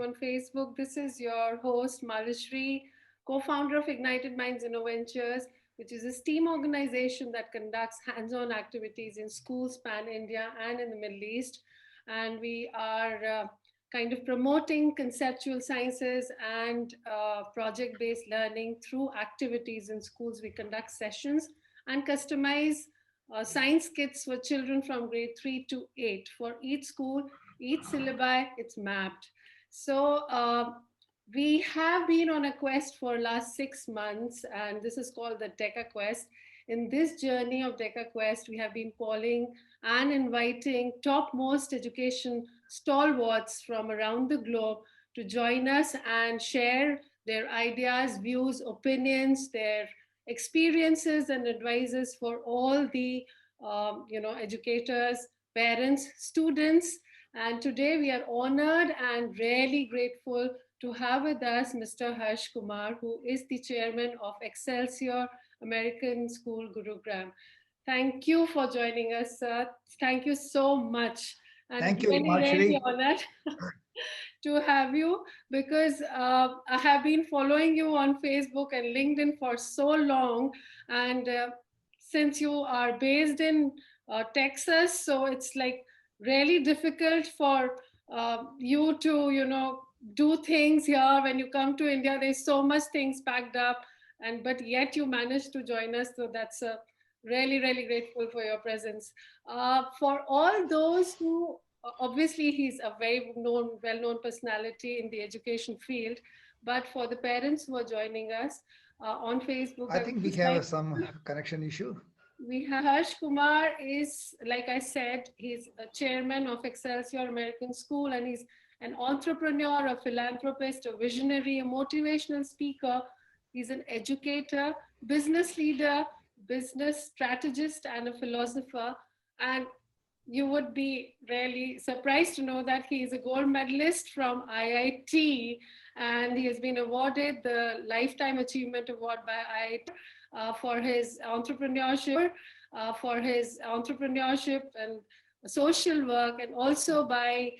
on Facebook. This is your host, Malishri, co-founder of Ignited Minds Innoventures, which is a STEAM organization that conducts hands-on activities in schools pan India and in the Middle East. And we are kind of promoting conceptual sciences and project-based learning through activities in schools. We conduct sessions and customize science kits for children from grade 3 to 8. For each school, each syllabi, it's mapped. So we have been on a quest for last 6 months, and this is called the DECA Quest. In this journey of DECA Quest, we have been calling and inviting topmost education stalwarts from around the globe to join us and share their ideas, views, opinions, their experiences and advices for all the educators, parents, students. And today we are honored and really grateful to have with us Mr. Hersh Kumar, who is the chairman of Excelsior American School, Gurugram. Thank you for joining us, sir. Thank you so much. And thank you, really, really honored to have you, because I have been following you on Facebook and LinkedIn for so long. And since you are based in Texas, so it's like really difficult for you to, do things here. When you come to India, there's so much things packed up, but yet you managed to join us. So that's really, really grateful for your presence. For all those who, obviously he's a very well-known personality in the education field, but for the parents who are joining us on Facebook, I think we have some connection issue. We have Hersh Kumar is, like I said, he's a chairman of Excelsior American School, and he's an entrepreneur, a philanthropist, a visionary, a motivational speaker. He's an educator, business leader, business strategist, and a philosopher. And you would be really surprised to know that he is a gold medalist from IIT, and he has been awarded the Lifetime Achievement Award by IIT for his entrepreneurship, and social work, and also by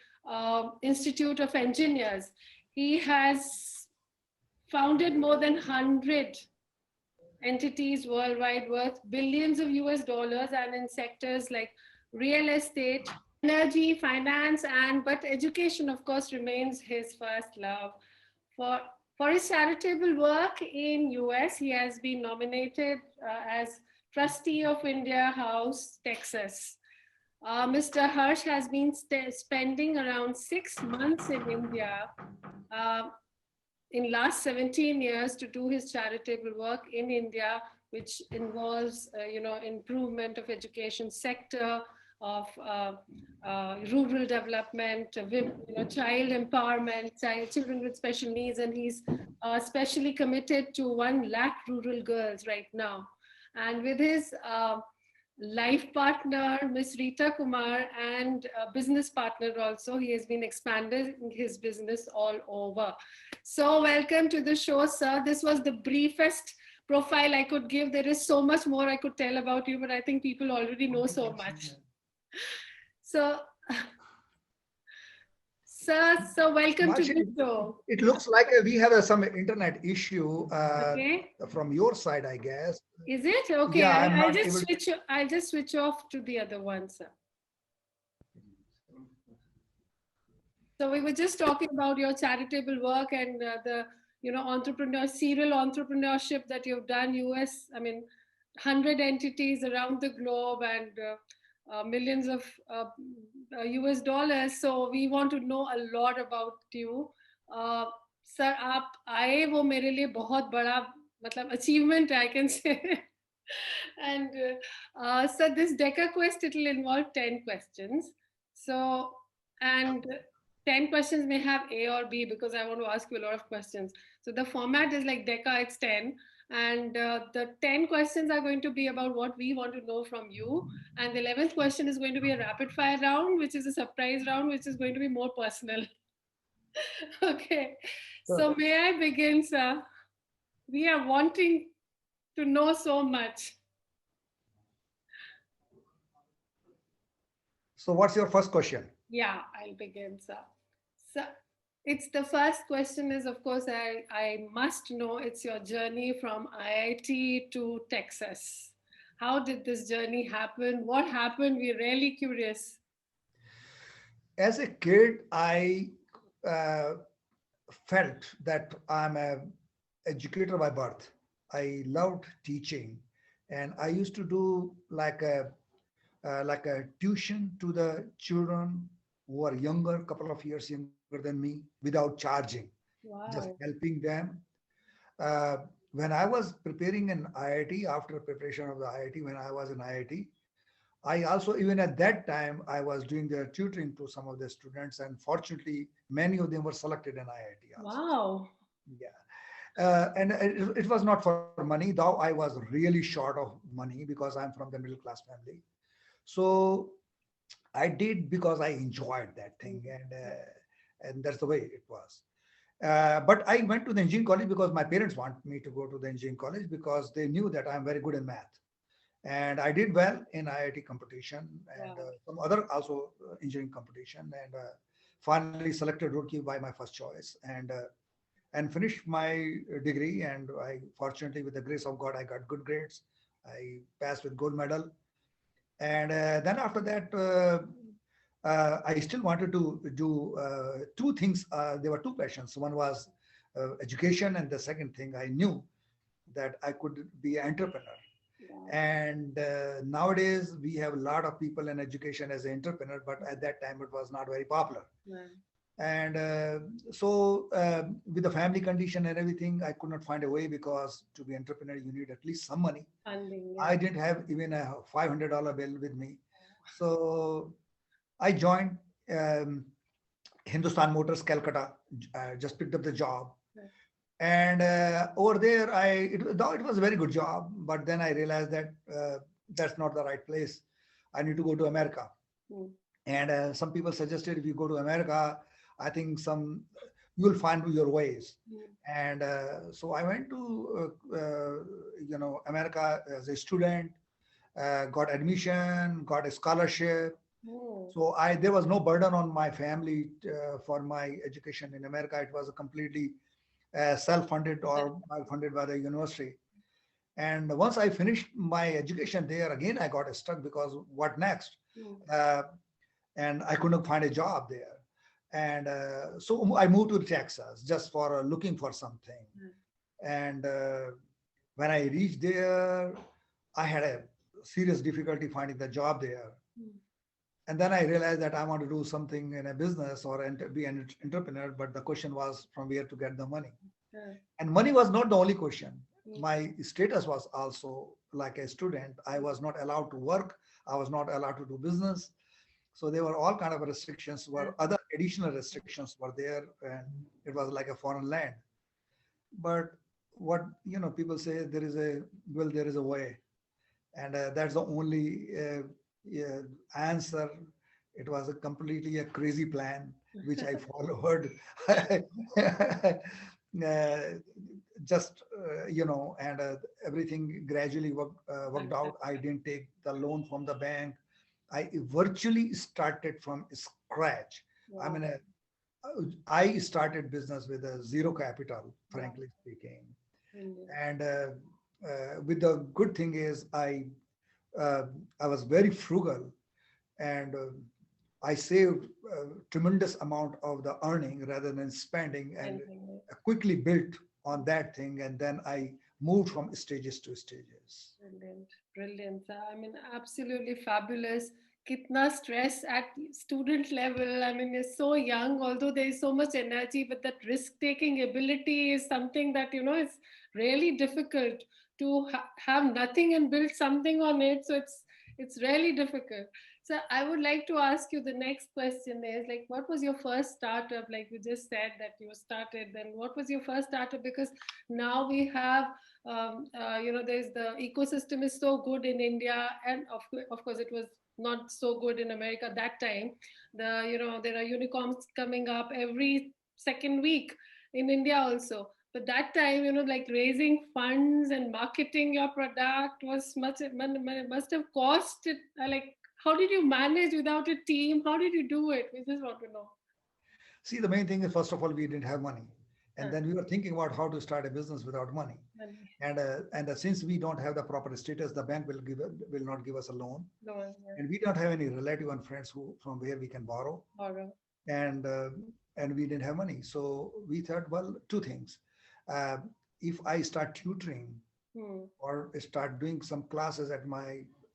Institute of Engineers. He has founded more than 100 entities worldwide worth billions of US dollars, and in sectors like real estate, energy, finance, but education, of course, remains his first love. For his charitable work in US, he has been nominated as Trustee of India House, Texas. Mr. Hersh has been spending around 6 months in India in last 17 years to do his charitable work in India, which involves, improvement of education sector, of rural development, child empowerment, children with special needs, and he's specially committed to 1 lakh rural girls right now. And with his life partner, Ms. Rita Kumar, and business partner also, he has been expanding his business all over. So welcome to the show, sir. This was the briefest profile I could give. There is so much more I could tell about you, but I think people already know so much. So, sir, welcome to the show. It looks like we have some internet issue from your side, I guess. Is it? Okay, yeah, I'll just switch off to the other one, sir. So we were just talking about your charitable work and the serial entrepreneurship that you've done. US, 100 entities around the globe, and millions of US dollars. So we want to know a lot about you. Sir, आप आए वो मेरे लिए बहुत बड़ा achievement, I can say. And sir, this DECA Quest, it will involve 10 questions. So, and 10 questions may have A or B, because I want to ask you a lot of questions. So the format is like DECA, it's 10. And the 10 questions are going to be about what we want to know from you. And the 11th question is going to be a rapid fire round, which is a surprise round, which is going to be more personal. Okay. So may I begin, sir? We are wanting to know so much. So what's your first question? Yeah, I'll begin, sir. So It's the first question is, of course, I must know it's your journey from IIT to Texas. How did this journey happen? What happened? We're really curious. As a kid, I uh, felt that I'm a educator by birth. I loved teaching, and I used to do like a tuition to the children who are younger, couple of years younger than me, without charging, just Wow. helping them. Uh, when I was preparing an IIT, after preparation of the IIT, when I was in IIT, I also, even at that time, I was doing the tutoring to some of the students, and fortunately, many of them were selected in IIT also. Wow. Yeah. And it was not for money, though I was really short of money because I'm from the middle class family. So I did because I enjoyed that thing, and that's the way it was. But I went to the engineering college because my parents want me to go to the engineering college because they knew that I'm very good in math, and I did well in IIT competition and Wow. some other also engineering competition, and finally selected Roorkee by my first choice, and finished my degree. And I, fortunately, with the grace of God, I got good grades. I passed with gold medal, and then after that, I still wanted to do two things. There were two passions. One was education, and the second thing, I knew that I could be an entrepreneur. Wow. And nowadays, we have a lot of people in education as an entrepreneur, but at that time, it was not very popular. Wow. And so, with the family condition and everything, I could not find a way because to be entrepreneur, you need at least some money. Funding. Yeah. I didn't have even a $500 bill with me. So I joined um, Hindustan Motors Calcutta, just picked up the job. Right. And over there, though it was a very good job, but then I realized that that's not the right place. I need to go to America. Mm. And some people suggested if you go to America, I think you'll find your ways. Mm. And so I went to America as a student, got admission, got a scholarship. Oh. So there was no burden on my family for my education in America. It was a completely self-funded or funded by the university. And once I finished my education there, again I got stuck because what next? Mm. Uh, and I couldn't find a job there. And so I moved to Texas just for looking for something. Mm. And when I reached there, I had a serious difficulty finding the job there. Mm. And then I realized that I want to do something in a business or be an entrepreneur. But the question was from where to get the money. And money was not the only question. Mm. My status was also like a student. I was not allowed to work. I was not allowed to do business. So there were all kind of restrictions, were other additional restrictions were there, and it was like a foreign land. But what people say, there is a way, and that's the only yeah, answer. It was a completely a crazy plan which I followed. uh, just and everything gradually worked out. I didn't take the loan from the bank. I virtually started from scratch. Wow. I mean, I started business with a zero capital, Wow. frankly speaking. Indeed. And with the good thing is, uh, I was very frugal, and I saved a tremendous amount of the earning rather than spending, and Anything. quickly built on that thing. And then I moved from stages to stages. Brilliant, brilliant. I mean, absolutely fabulous. Kitna stress at student level. I mean, you're so young, although there is so much energy, but that risk-taking ability is something that, it's really difficult to have nothing and build something on it. So it's really difficult. So I would like to ask you the next question is like, what was your first startup? Like you just said that you started, then what was your first startup? Because now we have there's the ecosystem is so good in India, and of course it was not so good in America that time. There are unicorns coming up every second week in India also. But that time, like raising funds and marketing your product was must have cost it. Like, how did you manage without a team? How did you do it? We just want to know. See, the main thing is, first of all, we didn't have money. And Huh. then we were thinking about how to start a business without money. Money. And since we don't have the proper status, the bank will not give us a loan. Loan, yeah. And we don't have any relative and friends who from where we can borrow. Borrow. And and we didn't have money. So we thought, well, two things. Uh, if I start tutoring Hmm. or start doing some classes at my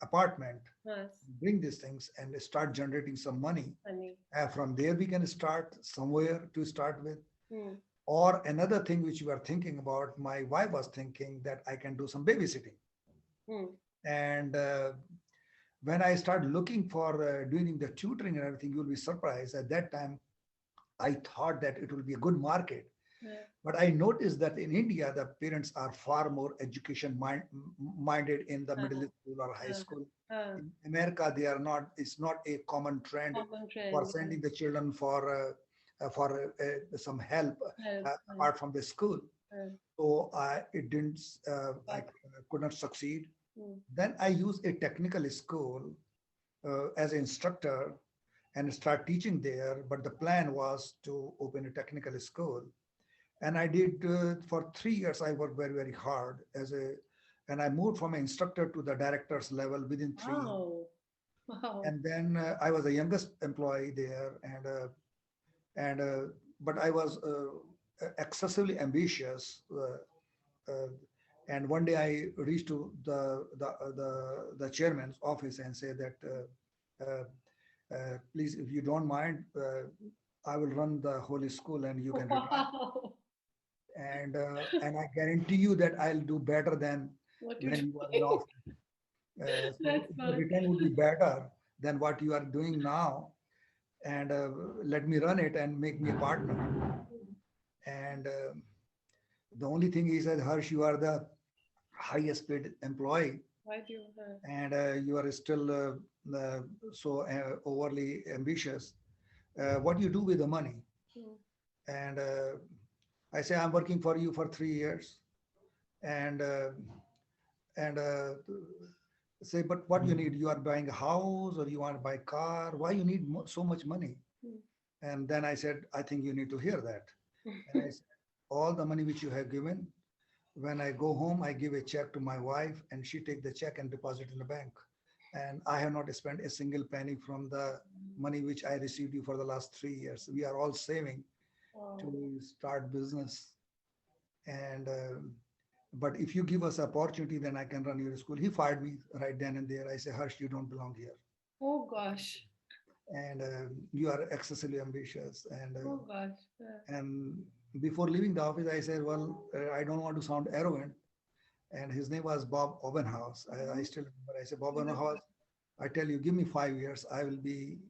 apartment, Yes. bring these things and start generating some money. Money. From there, we can start somewhere to start with. Hmm. Or another thing which you are thinking about, my wife was thinking that I can do some babysitting. Hmm. And when I started looking for doing the tutoring and everything, you'll be surprised. At that time, I thought that it will be a good market. Yeah. But I noticed that in India, the parents are far more minded in the middle school or high school. In America, they are not. It's not a common trend Common for trend. sending the children for some help Help. apart from the school. So it didn't. I could not succeed. Hmm. Then I used a technical school as an instructor and start teaching there. But the plan was to open a technical school. And I did for 3 years. I worked very, very hard and I moved from an instructor to the director's level within 3 years. Wow. Wow. And then I was the youngest employee there, but I was excessively ambitious. And one day I reached to the chairman's office and said that, please, if you don't mind, I will run the whole school and you can retire. Wow. And I guarantee you that I'll do better than What you when you are in doing? office. So That's the fun. return would be better than what you are doing now. And let me run it and make me a partner. And the only thing is that, Harsh, you are the highest paid employee Why do you? and you are still so overly ambitious. What do you do with the money? Hmm. And I say, I'm working for you for 3 years. And say, but what you need? You are buying a house or you want to buy a car? Why you need so much money? Hmm. And then I said, I think you need to hear that. And I said, all the money which you have given, when I go home, I give a check to my wife and she take the check and deposit in the bank. And I have not spent a single penny from the money which I received you for the last 3 years. We are all saving Wow. to start business. And but if you give us opportunity, then I can run your school. He fired me right then and there. I say, Harsh, you don't belong here. Oh gosh. And you are excessively ambitious. Oh gosh. And before leaving the office, I said, well, I don't want to sound arrogant. And his name was Bob Obenhaus. I still remember. I said, Bob Obenhaus, I tell you, give me 5 years. I will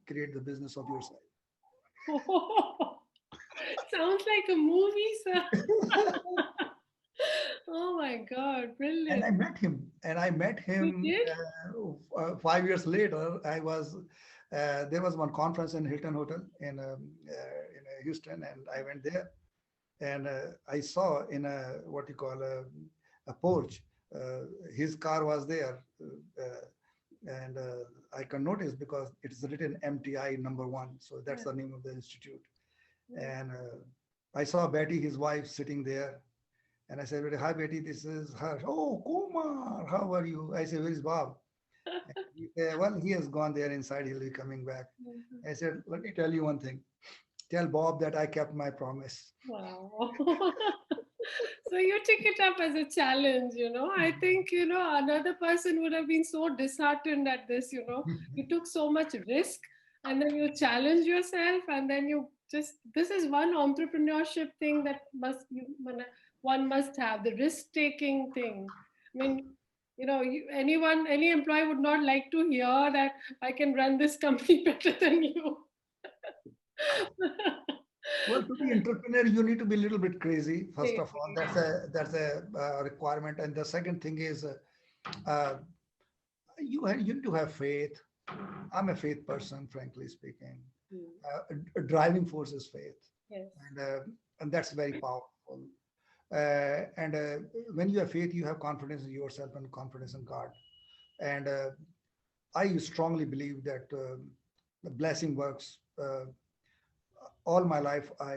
create the business of your side. Sounds like a movie, sir. Oh my God, And brilliant. I met him. And I met him You did? 5 years later. There was one conference in Hilton Hotel in Houston, and I went there. And I saw in what you call a porch, his car was there. And I can notice because it's written MTI #1. So that's the name of the institute. And I saw Betty, his wife, sitting there. And I said, hi, Betty, this is her. Oh, Kumar, how are you? I said, where is Bob? And he said, well, he has gone there inside. He'll be coming back. I said, let me tell you one thing. Tell Bob that I kept my promise. Wow. So you took it up as a challenge, I think, another person would have been so disheartened at this, You took so much risk and then you challenged yourself and then this is one entrepreneurship thing that one must have, the risk-taking thing. I mean, any employee would not like to hear that I can run this company better than you. Well, to be entrepreneur, you need to be a little bit crazy. First of all, Crazy. that's a requirement. And the second thing is you need to have faith. I'm a faith person, frankly speaking. A driving force is faith, Yes. and that's very powerful. And when you have faith, you have confidence in yourself and confidence in God. And I strongly believe that the blessing works. all my life, uh,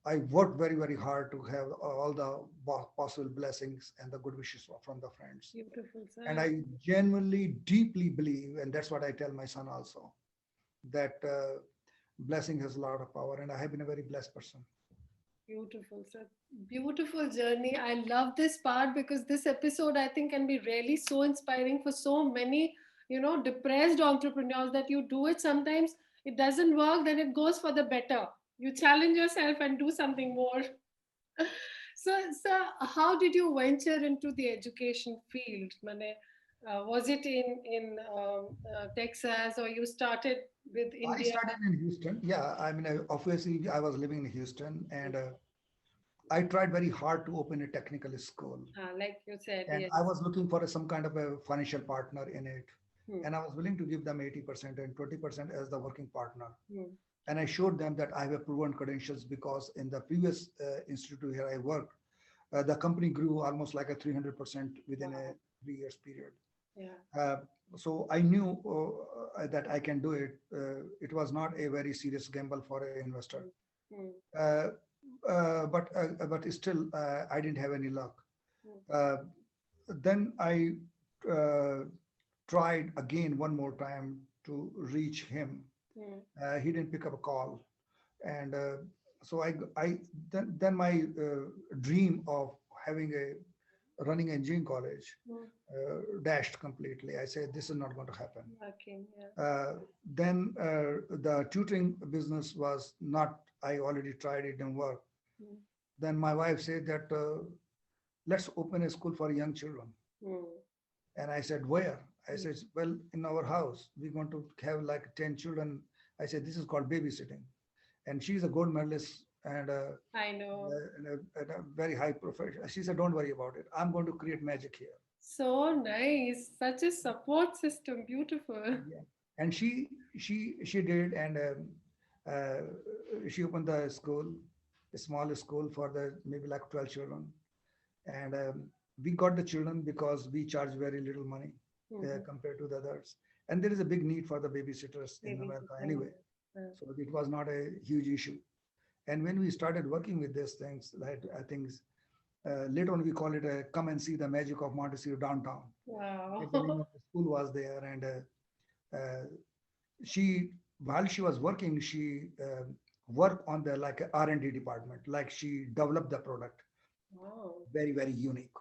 I worked very, very hard to have all the possible blessings and the good wishes from the friends. Beautiful, And sir. I genuinely, deeply believe, and that's what I tell my son also, that blessing has a lot of power, and I have been a very blessed person. Beautiful, sir. Beautiful journey. I love this part because this episode, I think, can be really so inspiring for so many, depressed entrepreneurs that you do it sometimes, it doesn't work, then it goes for the better. You challenge yourself and do something more. So, sir, how did you venture into the education field? Mane, was it in Texas, or you started with I India? started in Houston. Yeah, I mean, obviously, I was living in Houston, and I tried very hard to open a technical school. Like you said, And yes. I was looking for some kind of a financial partner in it. Hmm. And I was willing to give them 80% and 20% as the working partner. Hmm. And I showed them that I have proven credentials because in the previous institute where I worked, the company grew almost like a 300% within a Wow. 3 years period. Yeah. Uh, so I knew that I can do it. It was not a very serious gamble for an investor. Hmm. Hmm. Uh, but still, I didn't have any luck. Hmm. Uh, then I uh, tried again one more time to reach him. Hmm. He didn't pick up a call, and so then my dream of having a running engineering college Hmm. dashed completely. I said this is not going to happen. Okay. Yeah. Then the tutoring business was not. I already tried it, didn't work. Hmm. Then my wife said that let's open a school for young children. Hmm. And I said, where? I Hmm. said, well, in our house, we're going to have like 10 children. I said, this is called babysitting. And she's a gold medalist I know. and a very high profession. She said, don't worry about it. I'm going to create magic here. So nice. Such a support system. Beautiful. Yeah. And she did, and she opened the school, a small school for the maybe like 12 children. And we got the children because we charge very little money Mm-hmm. compared to the others. And there is a big need for the babysitters in Maybe. America anyway. Uh, So it was not a huge issue. And when we started working with these things, like I think later on we call it a come and see the magic of Montessori downtown. wow. The name of the school was there, and uh, she while she was working, she worked on the like R&D department, like she developed the product, Wow. very very unique,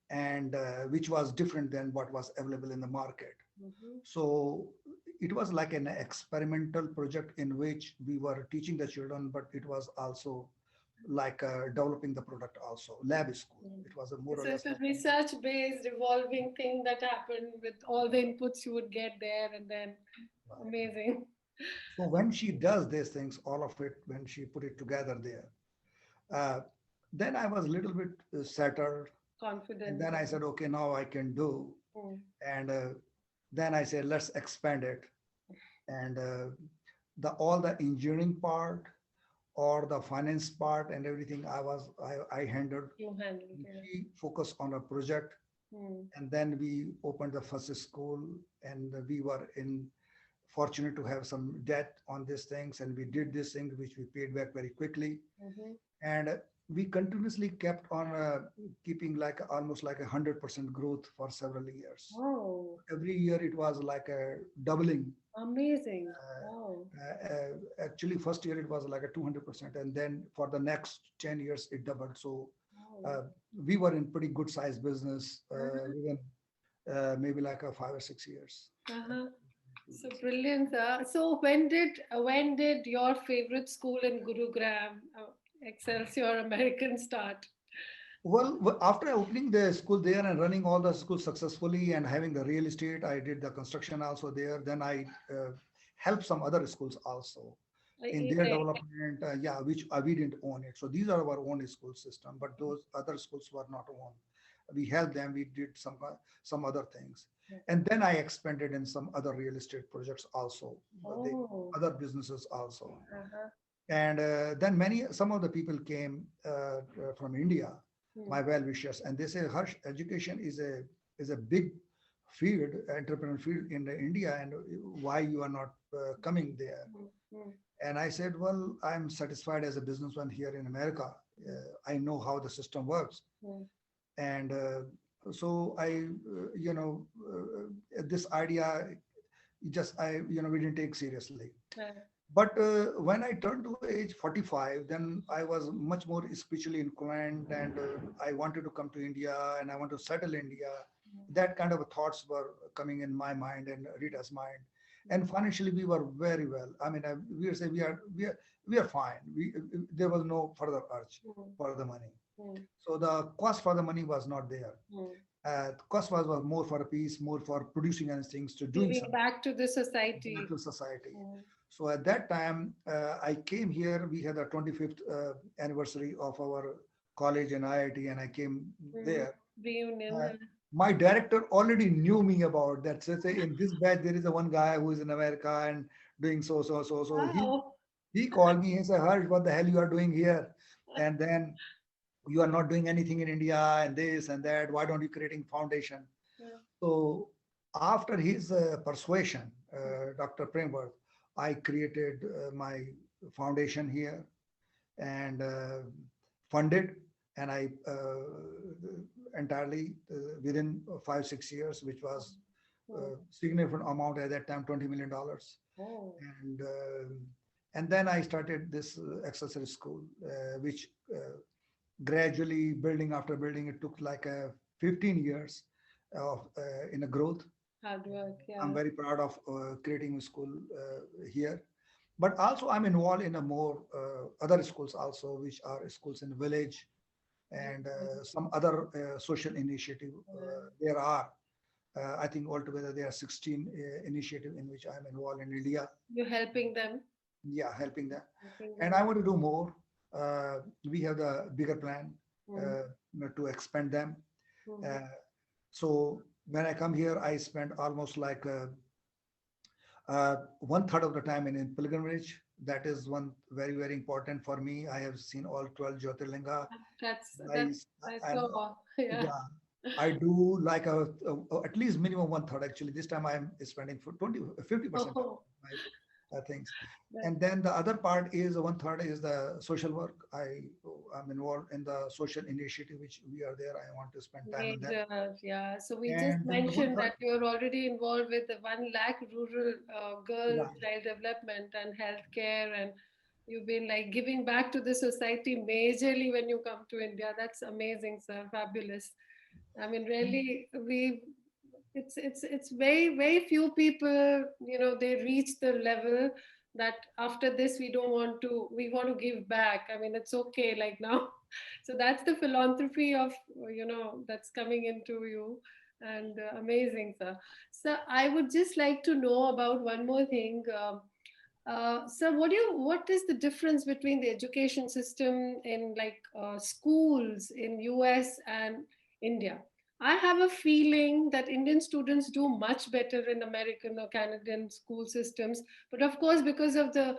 and which was different than what was available in the market. Mm-hmm. So it was like an experimental project in which we were teaching the children, but it was also like developing the product also. Lab school. It was a more or So less it's a like research-based revolving thing that happened with all the inputs you would get there, and then amazing. so when she does these things, all of it, when she put it together there, uh, then I was a little bit settled. And Confident. then I said, okay, now I can do. Mm. And then I said, let's expand it. And the all the engineering part or the finance part and everything I handled. You handled it. We focused on a project, Mm. and then we opened the first school, and we were in fortunate to have some debt on these things, and we did these things which we paid back very quickly. Mm-hmm. And we continuously kept on keeping like almost like 100% growth for several years. Oh, Every year it was like a doubling. amazing. uh, Wow. Actually first year it was like a 200%, and then for the next 10 years it doubled. So Wow. we were in pretty good size business Uh-huh. within maybe like a 5 or 6 years. Uh-huh. So brilliant, sir. So when did your favorite school in Gurugram, Excelsior American, start? Well, after opening the school there and running all the schools successfully and having the real estate, I did the construction also there. Then I helped some other schools also in In their the development. Yeah, which we didn't own it. So these are our own school system, but those other schools were not owned. We helped them. We did some other things, and then I expanded in some other real estate projects also, oh. other businesses also. Uh-huh. And then some of the people came from India, Hmm. my well wishers, and they say, Harsh, education is a big field, entrepreneurial field in India, and why you are not coming there? Hmm. And I said, well, I'm satisfied as a businessman here in America. I know how the system works. Mm. And so I, this idea just, we didn't take seriously. Right. But when I turned to age 45, then I was much more spiritually inclined, and I wanted to come to India and I want to settle India. That kind of thoughts were coming in my mind and Rita's mind. And financially, we were very well. I mean, we would say we are fine. There was no further urge Mm. for the money. Mm. So the cost for the money was not there. Mm. Cost was more for a piece, more for producing and things, to doing Giving something back to the society. back to society. Mm. So at that time, I came here. We had the 25th anniversary of our college and IIT, and I came Mm. there. Reunion. Uh, my director already knew me about that. So say in this batch there is a one guy who is in America and doing so. So Wow. he called me and said, Harsh, what the hell you are doing here? And then you are not doing anything in India and this and that. Why don't you creating foundation? Yeah. So after his persuasion, Dr. Premberg, I created my foundation here and funded, and I entirely within 5 6 years, which was significant amount at that time, $20 million. Oh. And then I started this Excelsior school, which gradually building after building, it took like 15 years of in a growth. Hard work. Yeah. I'm very proud of creating a school here, but also I'm involved in a more other schools also, which are schools in the village and some other social initiative. There are, I think altogether there are 16 initiatives in which I'm involved in India. You're helping them. Yeah, helping them. Helping And them. I want to do more. We have the bigger plan to expand them. Mm. So when I come here, I spend almost like 1/3 of the time in pilgrimage. That is one very, very important for me. I have seen all 12 Jyotirlinga. I, I and saw. Yeah. yeah, I do like at least minimum 1/3 actually. This time I'm spending for 50% of Oh, my things. that, And then the other part is 1/3 is the social work. I'm involved in the social initiative, which we are there. I want to spend time on that. major. Yeah. So we just And then the one mentioned third, that you're already involved with the 1 lakh rural girl right. child development and healthcare, and you've been like giving back to the society majorly when you come to India. That's amazing, sir. Fabulous. I mean, really, it's very few people, they reach the level that after this we want to give back. I mean, it's okay like now. So that's the philanthropy of, that's coming into you, and amazing, sir. So I would just like to know about one more thing. So what is the difference between the education system in like schools in US and India? I have a feeling that Indian students do much better in American or Canadian school systems, but of course, because of the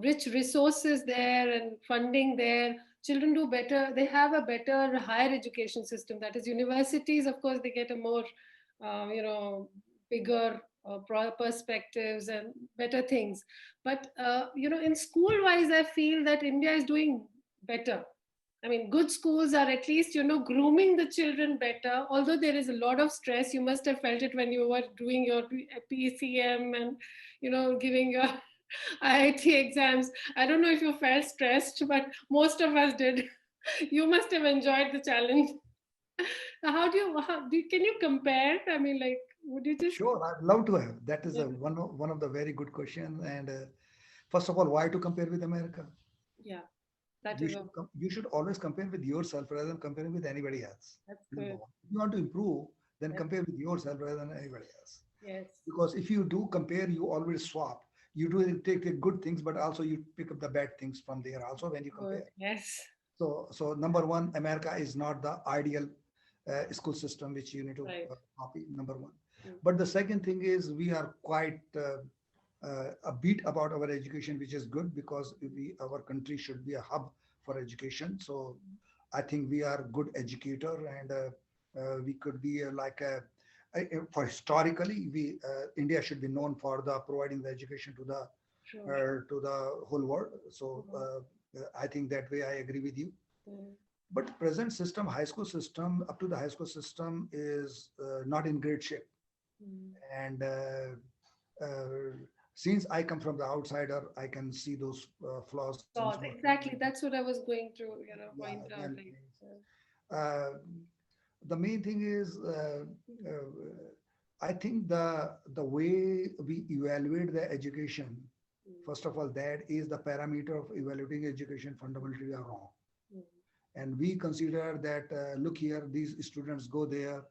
rich resources there and funding there, children do better. They have a better higher education system. That is, universities, of course, they get a more bigger perspectives and better things. But in school wise, I feel that India is doing better. I mean, good schools are at least, grooming the children better. Although there is a lot of stress, you must have felt it when you were doing your PCM and, giving your IIT exams. I don't know if you felt stressed, but most of us did. You must have enjoyed the challenge. Can you compare? I mean, like, would you just, Sure, I'd love to have. That is yeah, one of the very good questions. And first of all, why to compare with America? yeah, that You is should all. you should always compare with yourself rather than comparing with anybody else. That's Number good. one, if you want to improve, then Yes, compare with yourself rather than anybody else. yes, Because if you do compare, you always swap. You do take the good things, but also you pick up the bad things from there also when you good. compare. Yes. So number one, America is not the ideal school system which you need to Right. copy. Number one, Mm. but the second thing is we are quite upbeat about our education, which is good because our country should be a hub for education. So I think we are good educator, and we could be like for historically we India should be known for the providing the education to the True. to the whole world. So I think that way I agree with you. Mm. But present system, high school system, up to the high school system is not in great shape. Mm. And since I come from the outsider, I can see those flaws much more Thought clearly. exactly. That's what I was going to, Yeah, point out. then Like, uh, the main thing is I think the way we evaluate the education, mm, first of all, that is the parameter of evaluating education fundamentally are wrong. mm, And we consider that look here, these students go there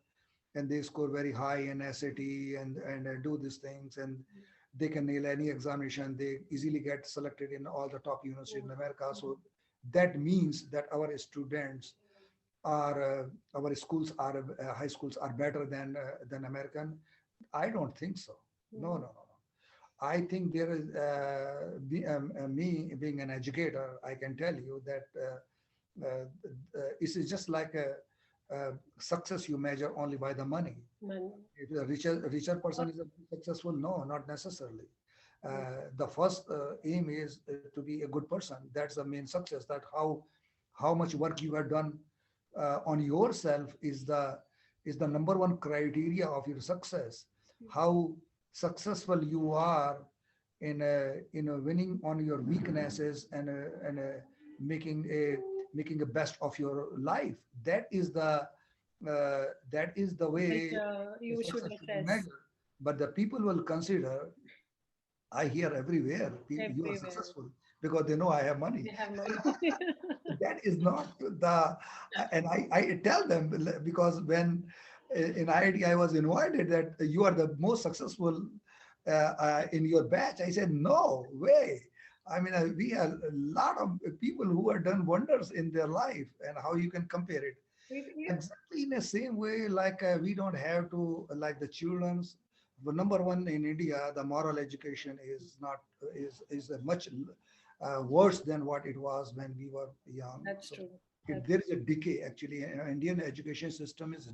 and they score very high in SAT and do these things, and they can nail any examination. They easily get selected in all the top universities in America. So that means that our students are our schools are high schools are better than American. I don't think so. No, no, mm, no, no. I think there is me being an educator. I can tell you that it's just like a success you measure only by the money. money. If a richer person What- is successful, no, not necessarily. mm, The first aim is to be a good person. That's the main success. That how much work you have done on yourself is the number one criteria of your success. How successful you are in a winning on your weaknesses and making a best of your life. That is the Like, way you should success should be assess measured. But the people will consider, I hear everywhere, you are everywhere. successful because they know I have money. They have money. That is not the, and I tell them because when in IIT I was invited that you are the most successful in your batch. I said, no way. I mean, we have a lot of people who have done wonders in their life, and how you can compare it. Yeah. Exactly in the same way, like we don't have to, like the children's. Well, number one in India, the moral education is not is a much worse than what it was when we were young. That's So true. That's there is a decay actually. Indian education system is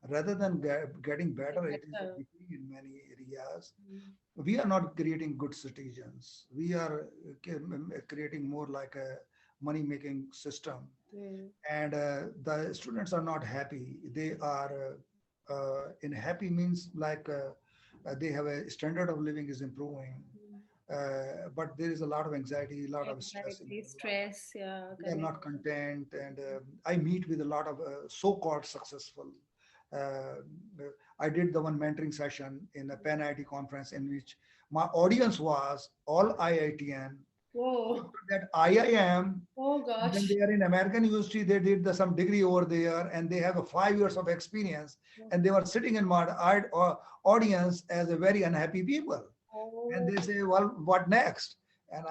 rather than getting better, it is a better. decay in many areas. Mm, We are not creating good citizens. We are creating more like a money making system, mm, and the students are not happy. They are in happy means like they have a standard of living is improving, mm. but there is a lot of anxiety, a lot of stress in Anxiety, their life. stress, yeah, They are correct. not content, and I meet with a lot of so-called successful. Uh, I did the one mentoring session in a Pan IT conference in which my audience was all IITN. Whoa. After that, IIM. Oh When gosh. they are in American university, they did some degree over there, and they have a 5 years of experience, and they were sitting in my audience as a very unhappy people, and Oh, they say, "Well, what next?" And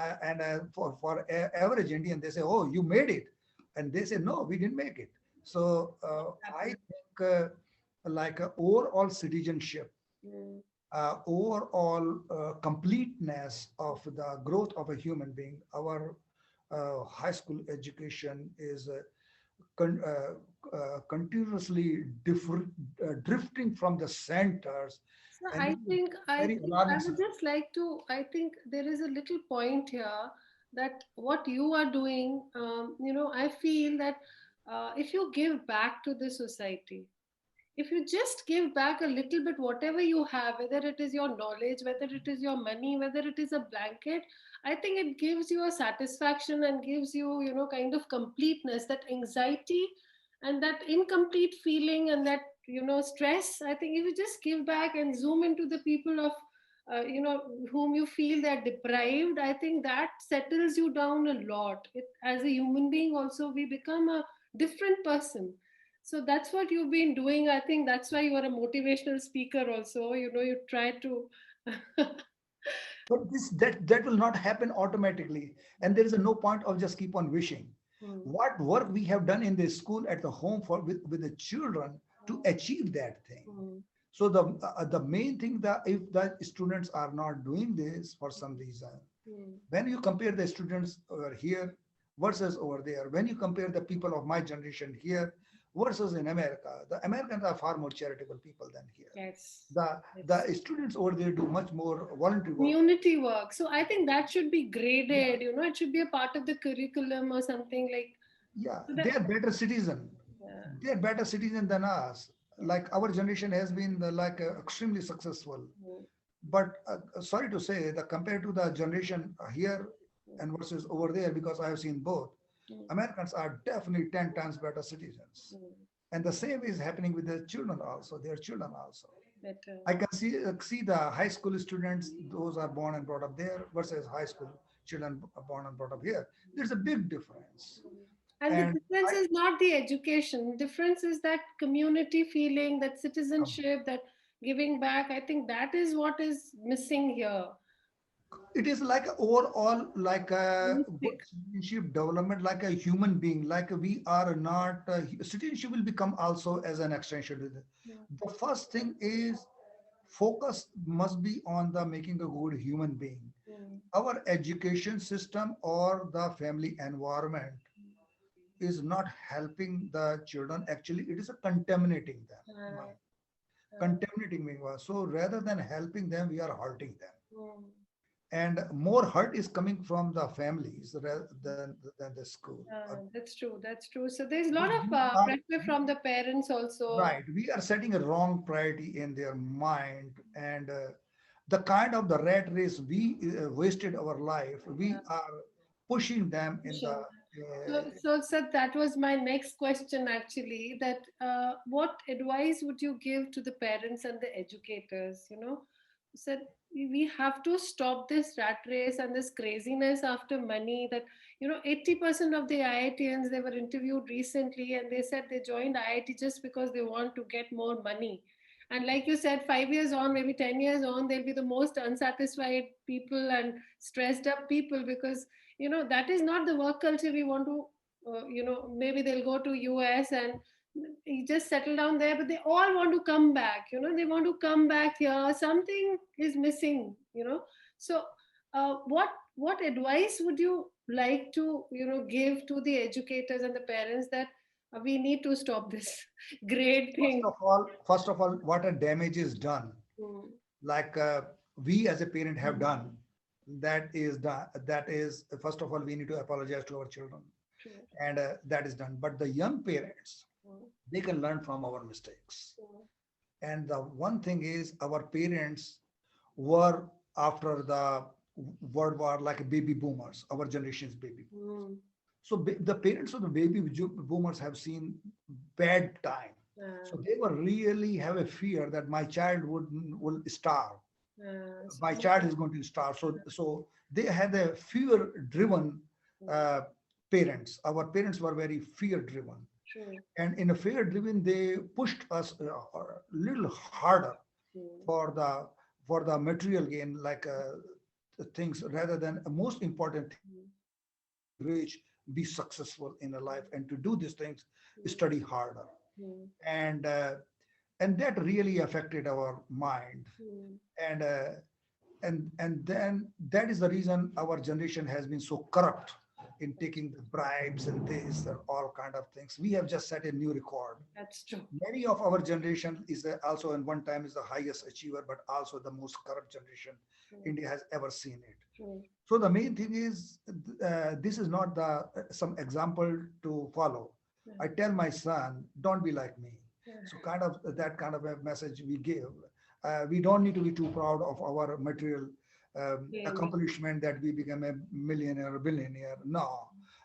for average Indian, they say, "Oh, you made it," and they say, "No, we didn't make it." So what I happened? think like overall citizenship, Mm, overall completeness of the growth of a human being. Our high school education is continuously drifting from the centers, So and I this is think I very think I alarming would situation. just like to. I think there is a little point here that what you are doing. I feel that if you give back to the society, if you just give back a little bit, whatever you have, whether it is your knowledge, whether it is your money, whether it is a blanket, I think it gives you a satisfaction and gives you, kind of completeness, that anxiety and that incomplete feeling and that, stress. I think if you just give back and zoom into the people of, whom you feel they're deprived, I think that settles you down a lot. As a human being, also, we become a different person. So that's what you've been doing. I think that's why you are a motivational speaker also. You try to. But that will not happen automatically, and there is a no point of just keep on wishing. Hmm, What work we have done in the school at the home for with the children to achieve that thing. hmm, So the main thing that if the students are not doing this for some reason, hmm, when you compare the students over here versus over there, when you compare the people of my generation here versus in America. The Americans are far more charitable people than here. Yes. The students over there do much more voluntary work. Community work. So I think that should be graded, it should be a part of the curriculum or something like Yeah, so they that. are better citizen. Yeah. They're better citizen than us. Like our generation has been extremely successful. Mm, But sorry to say, the compared to the generation here and versus over there, because I have seen both, mm, Americans are definitely 10 times better citizens. mm, And the same is happening with their children also, their children also. better. I can see the high school students, those are born and brought up there versus high school children born and brought up here. There's a big difference. And the And difference I, is not the education. Difference is that community feeling, that citizenship, that giving back. I think that is what is missing here. it is like overall like a good Holistic. citizenship development, like a human being, like we are not citizenship will become also as an extension to Yeah. the first thing is focus must be on the making a good human being. Mm. Our education system or the family environment is not helping the children. Actually, it is a contaminating them Uh, mind, contaminating being. So rather than helping them, we are hurting them, mm. and more hurt is coming from the families rather than the school. That's true. That's true. So there's a lot We of are pressure from the parents also. right. We are setting a wrong priority in their mind, and the kind of the rat race we wasted our life. We Yeah. are pushing them in the. Pushing. So that was my next question actually. That what advice would you give to the parents and the educators? Said we have to stop this rat race and this craziness after money. That 80% of the IITians, they were interviewed recently, and they said they joined IIT just because they want to get more money. And like you said, 5 years on, maybe 10 years on, they'll be the most unsatisfied people and stressed up people because that is not the work culture we want to maybe they'll go to US and you just settle down there, but they all want to come back. They want to come back here. Something is missing. So what advice would you like to give to the educators and the parents that we need to stop this great thing? First of all, what a damage is done. Mm, Like we as a parent have done, that is done. That is first of all, we need to apologize to our children, true. and that is done. But the young parents, Mm, they can learn from our mistakes. mm, And the one thing is, our parents were after the World War like baby boomers, our generation's baby boomers. mm, So the parents of the baby boomers have seen bad time. So they were really have a fear that my child will starve. My so- child is going to starve. So they had a fear-driven uh, parents. Our parents were very fear-driven, True. and in a fear-driven, they pushed us a little harder Mm, for the material gain, like things rather than a most important thing, mm, rich, be successful in a life, and to do these things, mm, study harder, mm, and uh, and that really affected our mind, mm, and and then that is the reason our generation has been so corrupt in taking the bribes and this and all kind of things. We have just set a new record. that's true. Many of our generation is also in one time is the highest achiever, but also the most corrupt generation True. India has ever seen it. True. So the main thing is this is not the some example to follow. Yeah. I tell my son, don't be like me. Yeah. So kind of that kind of a message we give. We don't need to be too proud of our material Yeah. accomplishment that we become a millionaire or billionaire. No.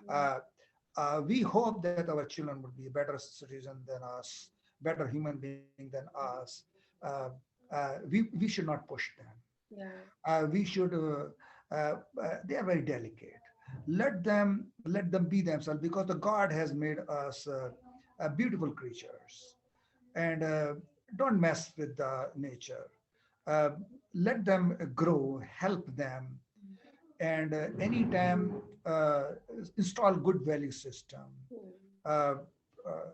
Mm, We hope that our children would be a better citizen than us, better human being than us. Uh, we should not push them. yeah. We should. They are very delicate. Let them be themselves, because the God has made us beautiful creatures, and don't mess with the nature. Uh, Let them grow, help them, and anytime install good value system. Mm, Uh, uh,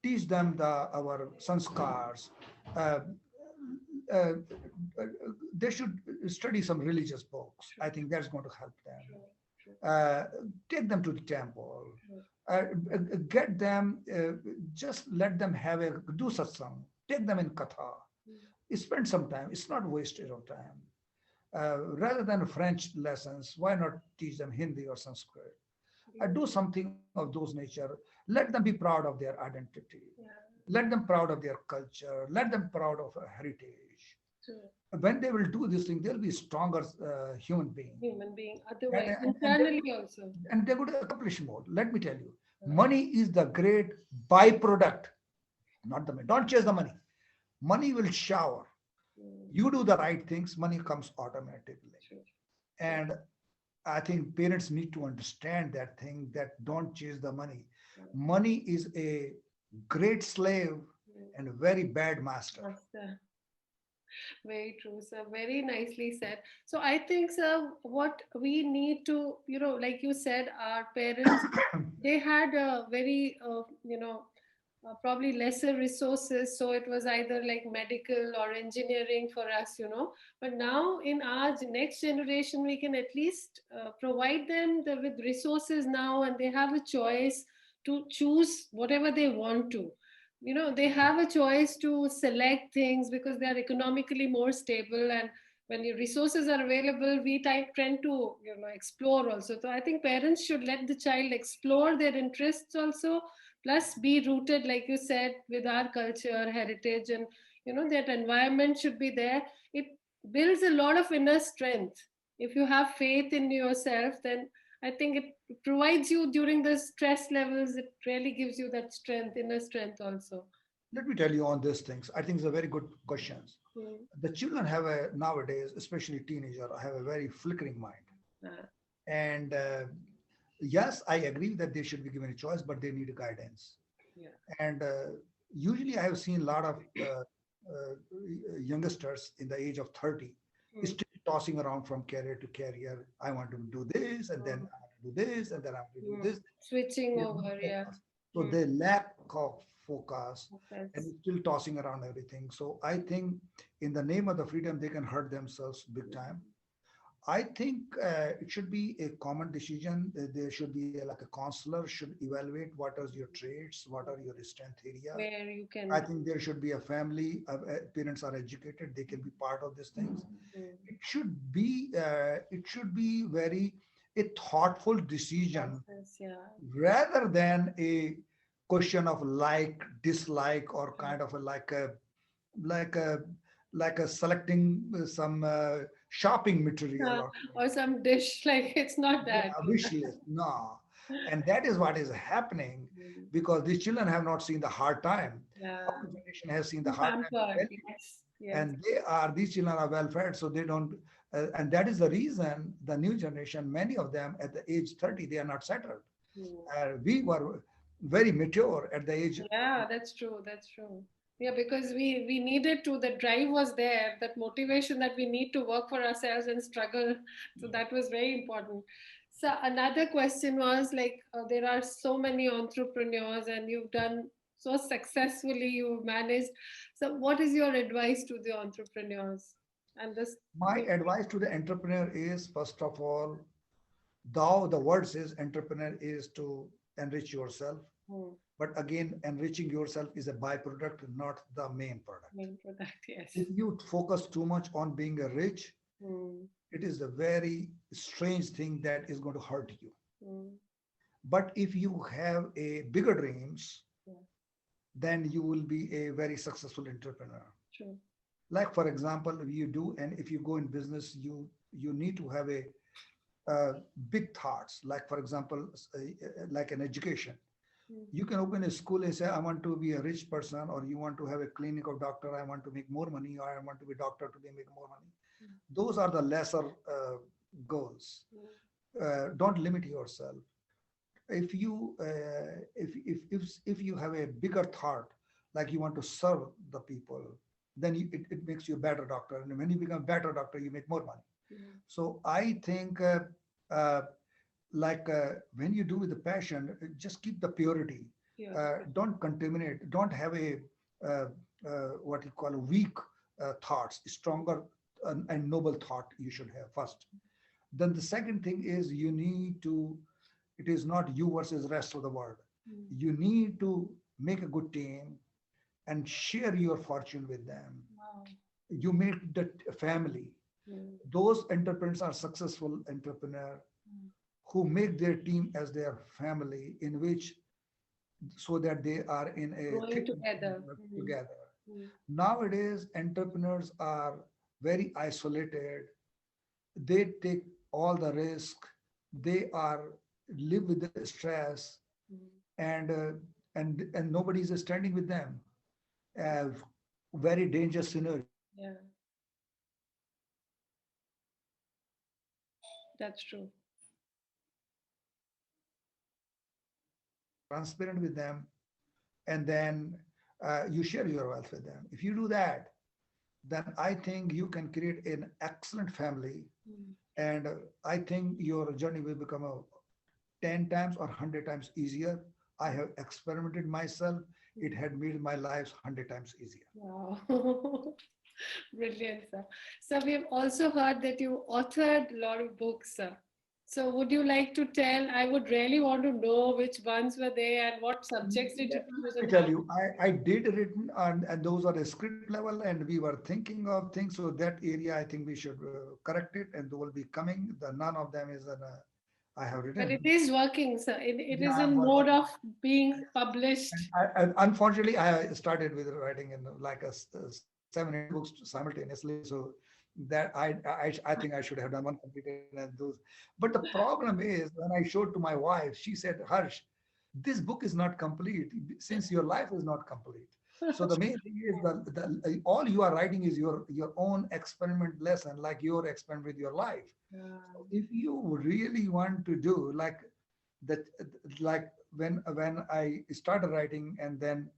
Teach them our sanskars. Uh, uh, they should study some religious books. I think that's going to help them. true. True. Take them to the temple. True. Get them just let them do satsang, take them in katha, spend some time. It's not wasted of time. Rather than French lessons, why not teach them Hindi or Sanskrit? Do something of those nature. Let them be proud of their identity. Yeah. Let them proud of their culture. Let them proud of a heritage. True. When they will do this thing, they'll be stronger human being. Human being, And, otherwise, and, and, they, internally also. and they would accomplish more. Let me tell you, money is the great byproduct, not the money. Don't chase the money. Money will shower. You do the right things, money comes automatically. True. And I think parents need to understand that thing, that don't chase the money. Money is a great slave and a very bad master. Master. Very true, sir. Very nicely said. So I think, sir, what we need to, like you said, our parents, they had a very, probably lesser resources. So it was either like medical or engineering for us. But now in our next generation, we can at least provide them with resources now, and they have a choice to choose whatever they want to. They have a choice to select things because they are economically more stable, and when your resources are available, we tend to explore also. So I think parents should let the child explore their interests also, plus be rooted, like you said, with our culture, heritage, and that environment should be there. It builds a lot of inner strength. If you have faith in yourself, then I think it provides you during the stress levels. It really gives you that strength, inner strength also. Let me tell you on these things. I think it's a very good questions. The children have nowadays, especially teenager, have a very flickering mind. And yes, I agree that they should be given a choice, but they need a guidance. Yeah. And usually I have seen a lot of youngsters in the age of 30 still tossing around from career to career. I want to do this, and then I want to do this, and then I want to do this. Switching over, yeah. So they lack of focus That's, and still tossing around everything. So I think in the name of the freedom, they can hurt themselves big time. I think it should be a common decision. There should be like a counselor should evaluate what are your traits, what are your strength area. where you can. I think there should be a family. Parents are educated; they can be part of these things. It should be. It should be very a thoughtful decision rather than a question of like, dislike, or kind of like a like a like a selecting some shopping material or some dish. Like it's not that. wish list. No, and that is what is happening because these children have not seen the hard time. Our generation has seen the hard time, and these children are well fed, so they don't. And that is the reason the new generation, many of them at the age 30, they are not settled. We were very mature at the age. Yeah, that's true. That's true. Yeah, because we needed to, the drive was there, that motivation that we need to work for ourselves and struggle. So that was very important. So another question was like, there are so many entrepreneurs and you've done so successfully, you've managed. So what is your advice to the entrepreneurs? And this. My advice to the entrepreneur is, first of all, though the word says entrepreneur is to enrich yourself. But again, enriching yourself is a byproduct, not the main product. Main product, yes. If you focus too much on being rich, it is a very strange thing that is going to hurt you. But if you have a bigger dreams, then you will be a very successful entrepreneur. True. Like for example, if you go in business, you need to have a big thoughts. Like for example, like an education. You can open a school and say, I want to be a rich person, or you want to have a clinic of doctor, I want to make more money, or I want to be a doctor to make more money. Those are the lesser goals. Don't limit yourself. If you if you have a bigger thought, like you want to serve the people, then it makes you a better doctor. And when you become a better doctor, you make more money. So I think when you do with the passion, just keep the purity. Don't contaminate. Don't have a what you call a weak thoughts. Stronger and noble thought you should have first. Then the second thing is you need to. It is not you versus rest of the world. You need to make a good team, and share your fortune with them. Wow. You make the family. Mm, Those entrepreneurs are successful entrepreneurs mm. who make their team as their family, in which so that they are in a Growing thick together. together. Mm, Nowadays, entrepreneurs are very isolated. They take all the risk. They are live with the stress, mm. and and nobody is standing with them. Uh, Very dangerous scenario. Yeah, that's true. Transparent with them, and then you share your wealth with them. If you do that, then I think you can create an excellent family, Mm. and I think your journey will become a 10 times or 100 times easier. I have experimented myself. It had made my life 100 times easier. Wow. Brilliant, sir. So we've also heard that you authored a lot of books, sir. So would you like to tell? I would really want to know which ones were they and what subjects did you choose Let me and tell how? you, I did written on, and those are the script level, and we were thinking of things. So that area, I think we should correct it, and they will be coming. The none of them is an, I have But it written. is working, sir. It Yeah, is I'm in mode working. of being published. And unfortunately, I started with writing in like 7 8 books simultaneously. So that I think I should have done one completed and those. But the problem is when I showed to my wife, she said, "Harsh, this book is not complete since your life is not complete." So the main thing is the all you are writing is your own experiment lesson, like your experiment with your life. So if you really want to do that, like when I started writing and then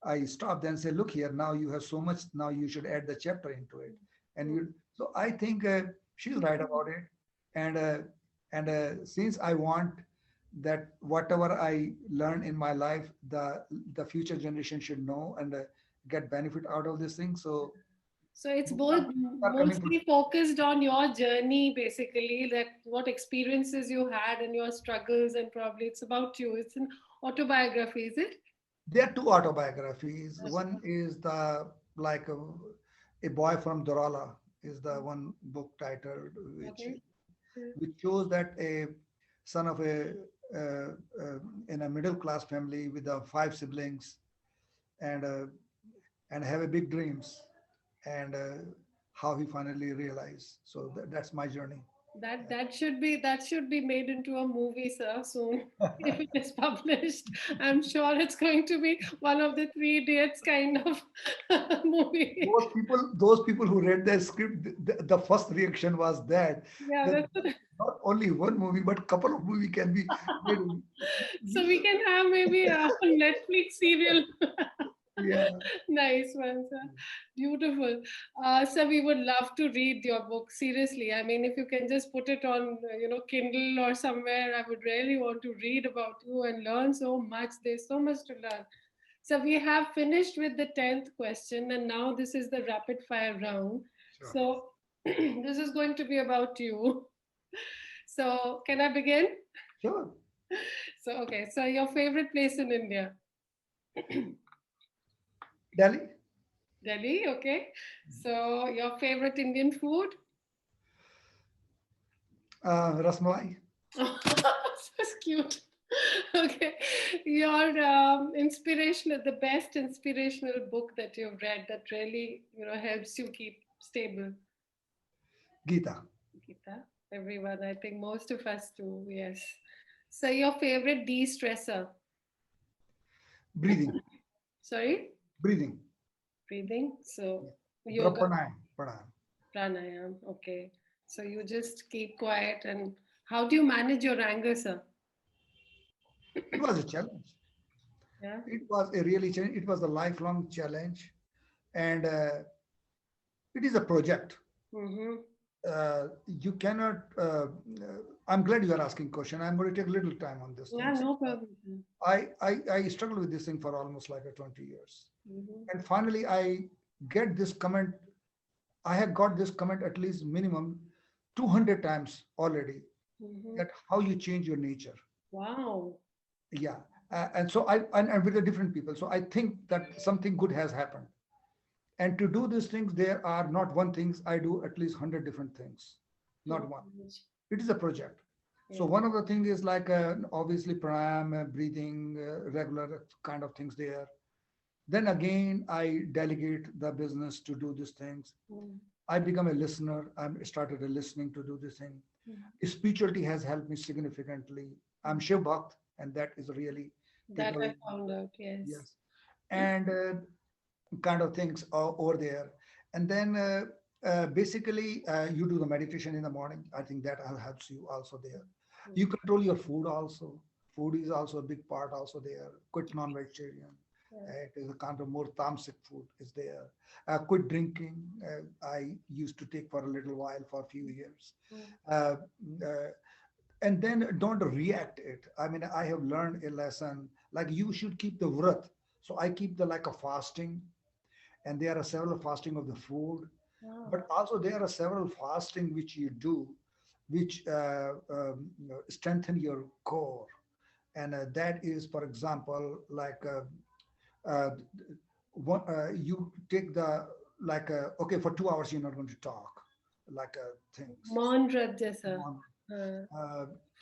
I stopped and say, look here, now you have so much, now you should add the chapter into it. And you, so I think she's right about it. And since I want that whatever I learn in my life, the future generation should know and get benefit out of this thing. So So it's books both are coming from, mostly focused on your journey, basically, that what experiences you had and your struggles, and probably it's about you. It's an autobiography, is it? there are two autobiographies. Okay. One is the like a boy from Dorala is the one book title, which Okay. Yeah. which shows that a son of a uh, uh, in a middle class family with 5 siblings, and have a big dreams, and how he finally realized. So that's my journey. That should be made into a movie, sir, soon. If it is published, I'm sure it's going to be one of the Three Idiots kind of movie. Those people who read the script, the first reaction was Yeah, that that's what, not only one movie but couple of movie can be made. so we can have maybe a Netflix serial. Yeah. Nice one, sir. Beautiful. So we would love to read your book. Seriously, I mean, if you can just put it on, Kindle or somewhere, I would really want to read about you and learn so much. There's so much to learn. So we have finished with the 10th question, and now this is the rapid fire round. Sure. So this is going to be about you. So can I begin? Sure. So okay. So your favorite place in India? Delhi. Delhi. Okay. So your favorite Indian food? Rasmalai. So cute. Okay. Your inspirational, the best inspirational book that you've read that really, helps you keep stable. Gita. Geeta, everyone, I think most of us do, yes. So your favorite de-stressor? Breathing. Sorry? Breathing. Breathing. So yoga, Pranayam. Pranayam. pranayam. Okay. So you just keep quiet, and how do you manage your anger, sir? It was a challenge. Yeah. It was a really challenge. It was a lifelong challenge, and it is a project. Mm-hmm. You cannot. I'm glad you are asking question. I'm going to take a little time on this Yeah, thing. no problem. I struggled with this thing for almost like a 20 years, Mm-hmm. and finally I get this comment. I have got this comment at least minimum 200 times already. Mm-hmm. That how you change your nature. Wow. Yeah, And so and with the different people. So I think that something good has happened. And to do these things, there are not one things. I do at least 100 different things, not one. It is a project. So Yeah. one of the things is like obviously pranayam, breathing, regular kind of things there. Then again, I delegate the business to do these things. Mm. I become a listener. I started listening to do this thing. Spirituality has helped me significantly. I'm Shiv Bhakt, and that is really That people, I found out, yes. yes, and kind of things over there. And then basically, you do the meditation in the morning. I think that helps you also there. You Mm. control your food also. Food is also a big part also there. Quit non-vegetarian. Yeah. It is a kind of more tamasic food is there. Quit drinking. I used to take for a little while for a few years. Mm. Uh, uh, and then don't react it. I mean, I have learned a lesson like you should keep the vrat. So I keep the like a fasting, and there are several fasting of the food, Wow. but also there are several fasting which you do, which strengthen your core. And that is, for example, like uh, you take the like okay, for 2 hours you're not going to talk, like things. Mon Jaisa. On,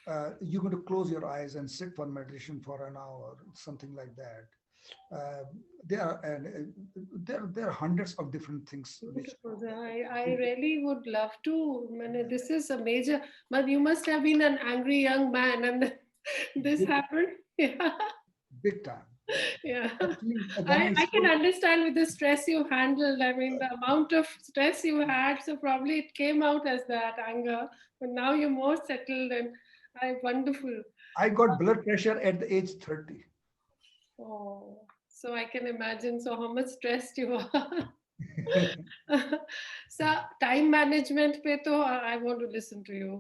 Uh, you're going to close your eyes and sit for meditation for an hour, something like that. Uh, there are hundreds of different things which Beautiful. I really would love to. Man, this is a major, but you must have been an angry young man and then this big, happened. Yeah. big time. Yeah. Actually, when I can understand with the stress you handled. I mean, the amount of stress you had, so probably it came out as that anger, but now you're more settled and wonderful. I got blood pressure at the age 30. Oh, so I can imagine. So how much stressed you are. So time management pe to I want to listen to you.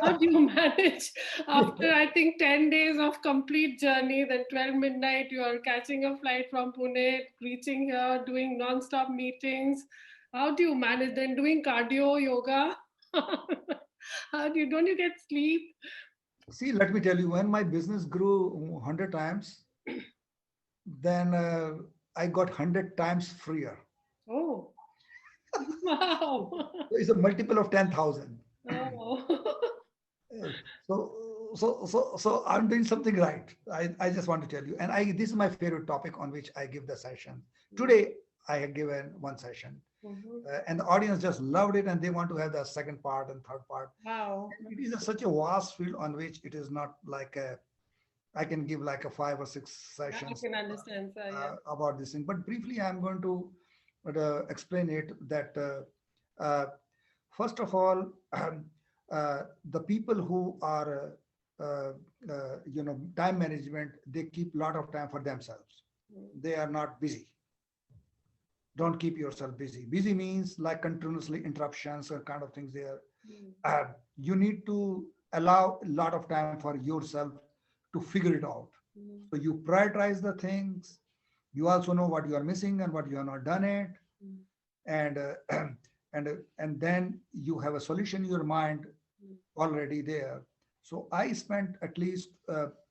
How do you manage after I think 10 days of complete journey, then 12 midnight you are catching a flight from Pune, reaching here, doing non-stop meetings. How do you manage then doing cardio, yoga? How do you don't you get sleep? See, let me tell you, when my business grew 100 times, then I got 100 times freer. Oh, wow. So it's a multiple of 10,000. Oh. Uh, So, so I'm doing something right. I just want to tell you. And this is my favorite topic on which I give the session. Today, I have given one session. Mhm. And the audience just loved it, and they want to have the second part and third part. Wow. And it is such a vast field on which it is not like I can give like a 5 or 6 I sessions can understand, sir. Yeah. about this thing. But briefly, I'm going to explain it that first of all, the people who are time management, they keep a lot of time for themselves. Mm. They are not busy. Don't keep yourself busy. Busy means like continuously interruptions or kind of things there. Mm. You need to allow a lot of time for yourself to figure it out. Mm. So you prioritize the things. You also know what you are missing and what you have not done it, Mm. and and then you have a solution in your mind Mm. already there. So I spent at least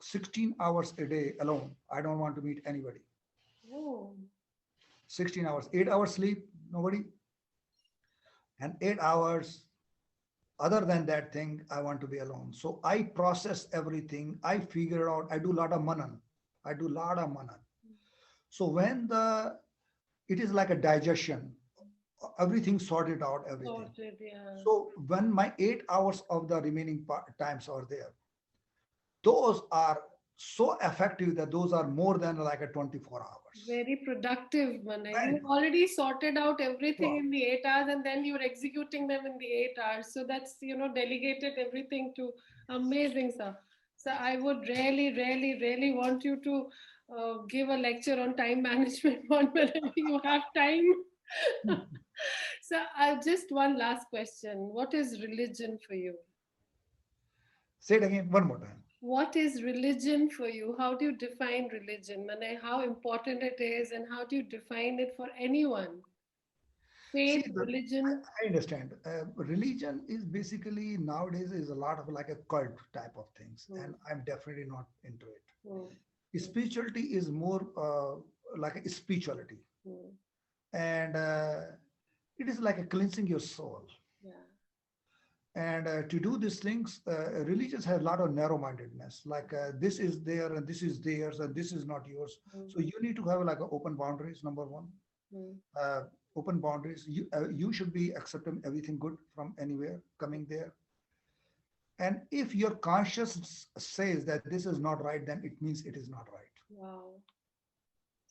16 hours a day alone. I don't want to meet anybody. Oh. 16 hours, 8 hours sleep, nobody, and 8 hours. Other than that thing, I want to be alone. So I process everything. I figure out. I do a lot of manan. I do a lot of manan. So when it is like a digestion, everything sorted out, everything. Sorted, yeah. So when my 8 hours of the remaining times are there, those are so effective that those are more than like a 24 hours. Very productive, Mana. Right. You already sorted out everything Wow. in the 8 hours and then you're executing them in the 8 hours. So that's, delegated everything to amazing, sir. So I would really, really, really want you to give a lecture on time management whenever you have time. So just one last question. What is religion for you? Say it again one more time. What is religion for you? How do you define religion? Mane, how important it is and how do you define it for anyone? Faith, See, religion. I understand. Religion is basically nowadays is a lot of like a cult type of things, Mm, and I'm definitely not into it. mm, Spirituality is more like a spirituality, mm. and it is like a cleansing your soul. Yeah. And to do these things, religions have a lot of narrow-mindedness. Like this is there and this is theirs and this is not yours. Mm, So you need to have like a open boundaries. Number one, mm, uh, open boundaries. You should be accepting everything good from anywhere coming there. And if your conscience says that this is not right, then it means it is not right. wow.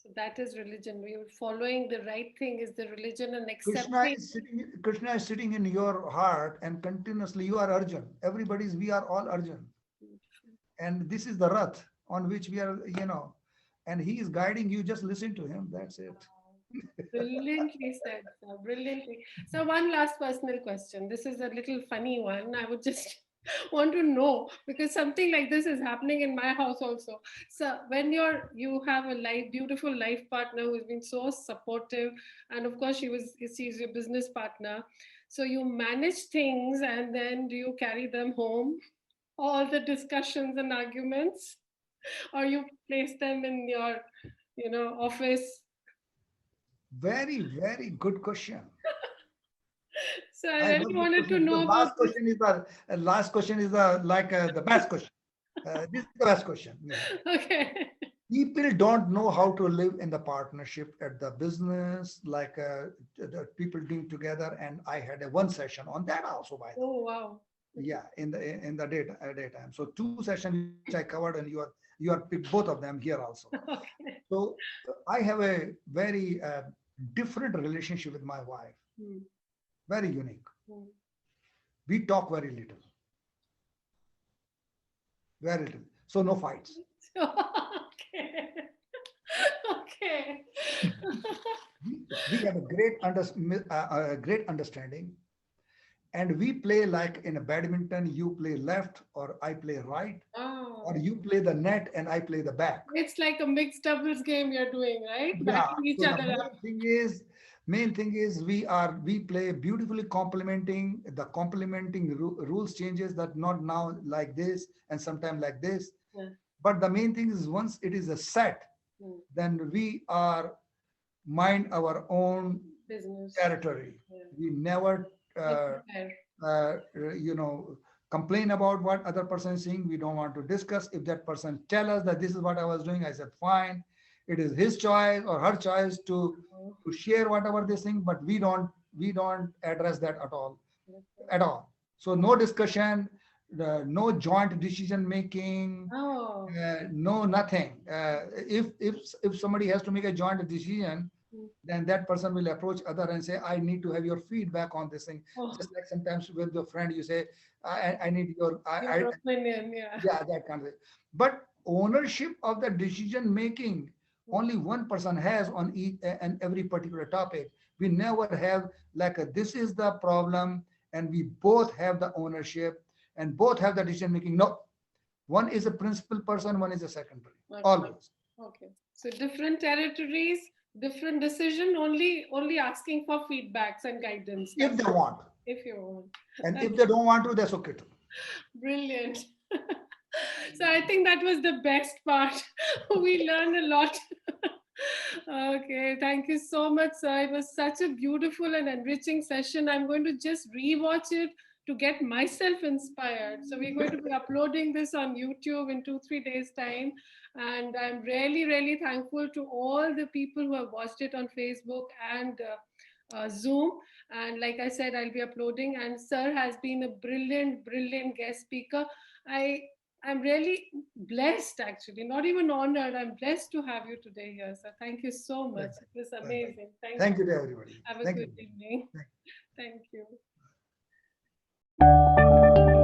So that is religion. We are following the right thing is the religion and Krishna accepting. is sitting. Krishna is sitting in your heart, and continuously you are Arjun. Everybody's. We are all Arjun, and this is the Rath on which we are. And he is guiding you. Just listen to him. That's it. Brilliantly said, sir. Brilliantly. So one last personal question. This is a little funny one. I would just want to know because something like this is happening in my house also. So when you have a beautiful life partner who's been so supportive, and of course she's your business partner. So you manage things and then do you carry them home? All the discussions and arguments, or you place them in your, office. Very, very good question. So I I really love this wanted to question because know about this. last question is the like the best question. This is the best question. Yeah. Okay. People don't know how to live in the partnership at the business, like the people doing together. And I had a one session on that also, by the way. Oh, wow. Yeah, in the daytime. So two sessions which I covered, and you are picked both of them here also. Okay. So I have a very different relationship with my wife, Hmm, very unique. hmm. We talk very little, very little. So no fights. Okay. Okay. We have a great understanding, and we play like in a badminton. You play left, or I play right, or Oh, you play the net and I play the back. it's like a mixed doubles game you're doing, right? Yeah. Backing each So the other up. main thing is we play beautifully complementing rules changes that not now like this and sometime like this. Yeah. But the main thing is once it is a set, Hmm. then we are mind our own Business. territory. Yeah. We never It's fair. uh, you know complain about what other person is saying. We don't want to discuss. If that person tell us that this is what I was doing, I said fine, it is his choice or her choice Oh, to share whatever they think, but we don't address that at all, okay. at all. So no discussion, no joint decision making, Oh. no nothing. If somebody has to make a joint decision, Hmm. then that person will approach other and say, I need to have your feedback on this thing. Oh, Just like sometimes with your friend, you say, I need your opinion, yeah. yeah, that kind of thing. But ownership of the decision making, only one person has on each and every particular topic. We never have like this is the problem, and we both have the ownership and both have the decision making. No, one is a principal person, one is a secondary, Okay. always. Okay. So different territories, different decision, only asking for feedbacks and guidance. If That's they want. if you want. And That's if they don't want to, that's okay too. brilliant. So I think that was the best part. We learned a lot. Okay, thank you so much, sir. It was such a beautiful and enriching session. I'm going to just rewatch it to get myself inspired. So we're going to be uploading this on YouTube in 2-3 days' time. And I'm really, really thankful to all the people who have watched it on Facebook and Zoom. And like I said, I'll be uploading. And sir has been a brilliant, brilliant guest speaker. I'm really blessed, actually, not even honored. I'm blessed to have you today here, sir. Thank you so much. It was amazing. Thank Thank you. you to everybody. Have a Thank good you. evening. Thank Thank you.